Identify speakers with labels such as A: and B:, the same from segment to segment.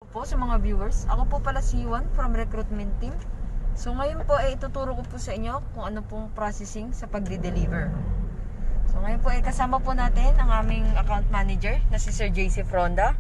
A: Po sa mga viewers, ako po pala si Juan from recruitment team. So ngayon po ay ituturo ko po sa inyo kung ano pong processing sa pagde-deliver. So ngayon po ay kasama po natin ang aming account manager na si Sir JC Fronda.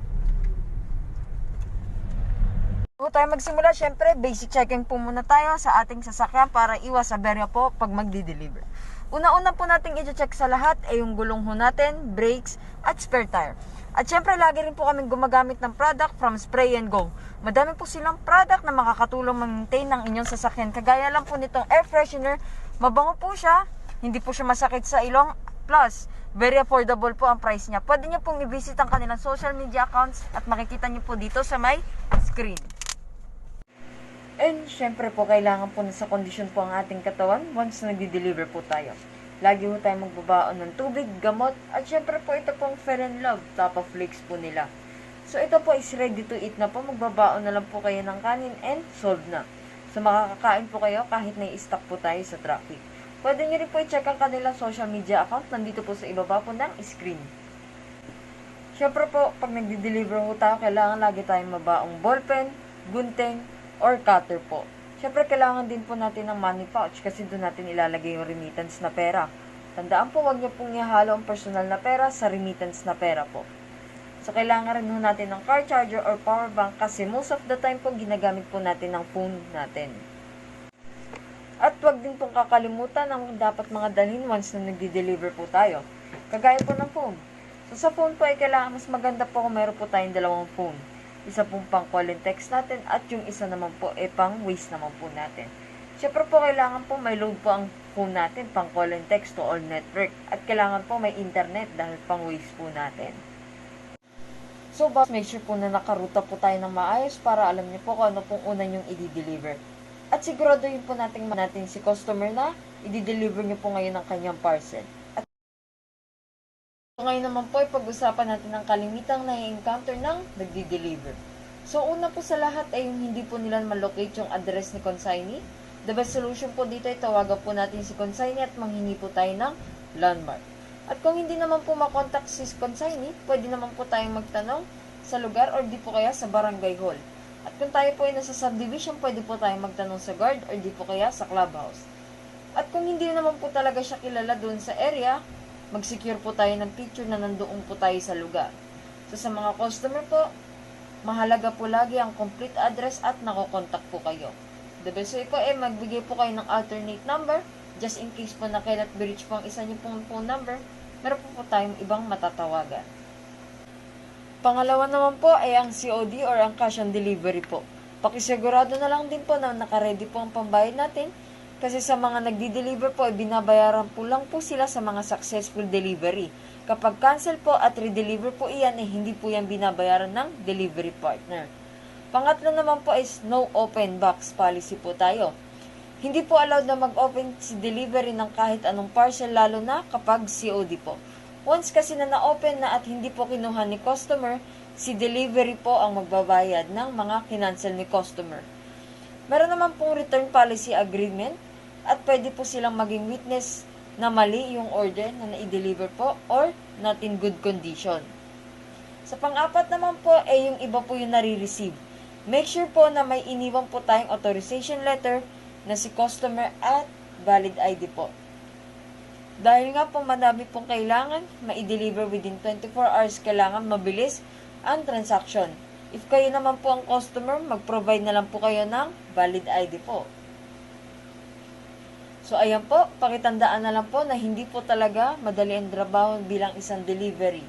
A: Bago tayo magsimula, syempre basic checking po muna tayo sa ating sasakyan para iwas aberya po pag magde-deliver. Una-una po nating i-check sa lahat ay yung gulong ho natin, brakes at spare tire. At syempre, lagi rin po kaming gumagamit ng product from Spray and Go. Madami po silang product na makakatulong ma-maintain ng inyong sasakyan. Kagaya lang po nitong air freshener, mabango po siya, hindi po siya masakit sa ilong, plus, very affordable po ang price niya. Pwede niyo pong i-visit ang kanilang social media accounts at makikita niyo po dito sa may screen. And syempre po, kailangan po sa kondisyon po ang ating katawan once nagdi-deliver po tayo. Lagi po tayo magbabaon ng tubig, gamot, at syempre po ito pong Fair and Love, top of flakes po nila. So ito po is ready to eat na po, magbabaon na lang po kayo ng kanin and solved na. So makakakain po kayo kahit nai-stock po tayo sa traffic. Pwede nyo rin po i-check ang kanilang social media account, nandito po sa ibaba po ng screen. Syempre po, pag nagdi-deliver po tayo, kailangan lagi tayong mabaong ballpen, gunting, or cutter po. Siyempre, kailangan din po natin ng money pouch kasi doon natin ilalagay yung remittance na pera. Tandaan po, huwag niyo pong ihalo ang personal na pera sa remittance na pera po. So, kailangan rin po natin ng car charger or power bank kasi most of the time po, ginagamit po natin ng phone natin. At huwag din pong kakalimutan ang dapat mga dalhin once na nagdi-deliver po tayo. Kagaya po ng phone. So, sa phone po ay kailangan mas maganda po kung meron po tayong dalawang phone. Isa pong pang call and text natin at yung isa naman po ay pang waste naman po natin. Siyempre po kailangan po may load po ang phone natin pang call and text to all network at kailangan po may internet dahil pang waste po natin. So boss, make sure po na nakaruta po tayo ng maayos para alam niyo po kung ano pong una nyong i-deliver. At siguraduhin po natin si customer na i-deliver niyo po ngayon ang kanyang parcel. So, ngayon naman po, pag-usapan natin ang kalimitang na-encounter ng nagdi-deliver. So, una po sa lahat ay yung hindi po nila malocate yung address ni consignee. The best solution po dito ay tawagan po natin si consignee at manghingi po tayo ng landmark. At kung hindi naman po makontak si consignee, pwede naman po tayong magtanong sa lugar or di po kaya sa barangay hall. At kung tayo po ay nasa subdivision, pwede po tayong magtanong sa guard or di po kaya sa clubhouse. At kung hindi naman po talaga siya kilala doon sa area, mag-secure po tayo ng picture na nandoon po tayo sa lugar. So, sa mga customer po, mahalaga po lagi ang complete address at nakokontak po kayo. The best way po ay magbigay po kayo ng alternate number, just in case po na cannot be reach po ang isa niyo pong phone number, meron po tayong ibang matatawagan. Pangalawa naman po ay ang COD or ang cash on delivery po. Pakisigurado na lang din po na nakaredy po ang pambayad natin. Kasi sa mga nagdi-deliver po, binabayaran po lang po sila sa mga successful delivery. Kapag cancel po at re-deliver po iyan, hindi po yan binabayaran ng delivery partner. Pangatlo naman po is no open box policy po tayo. Hindi po allowed na mag-open si delivery ng kahit anong parcel, lalo na kapag COD po. Once kasi na na-open na at hindi po kinuha ni customer, si delivery po ang magbabayad ng mga kinancel ni customer. Meron naman pong return policy agreement at pwede po silang maging witness na mali yung order na na-deliver po or not in good condition. Sa pang-apat naman po ay yung iba po yung nare-receive. Make sure po na may iniwan po tayong authorization letter na si customer at valid ID po. Dahil nga po madami pong kailangan ma-deliver within 24 hours, kailangan mabilis ang transaction. If kayo naman po ang customer, mag-provide na lang po kayo ng valid ID po. So, ayan po, pakitandaan na lang po na hindi po talaga madali ang trabaho bilang isang delivery.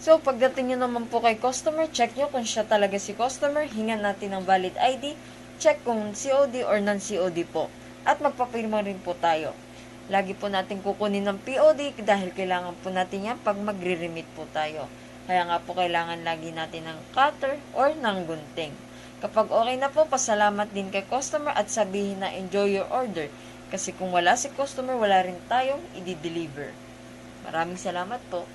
A: So, pagdating nyo naman po kay customer, check nyo kung siya talaga si customer, hingan natin ng valid ID, check kung COD or non-COD po. At magpapirma rin po tayo. Lagi po natin kukunin ng POD dahil kailangan po natin yan pag magre-remit po tayo. Kaya nga po kailangan lagi natin ng cutter or ng gunting. Kapag okay na po, pasalamat din kay customer at sabihin na enjoy your order. Kasi kung wala si customer, wala rin tayong i-deliver. Maraming salamat po.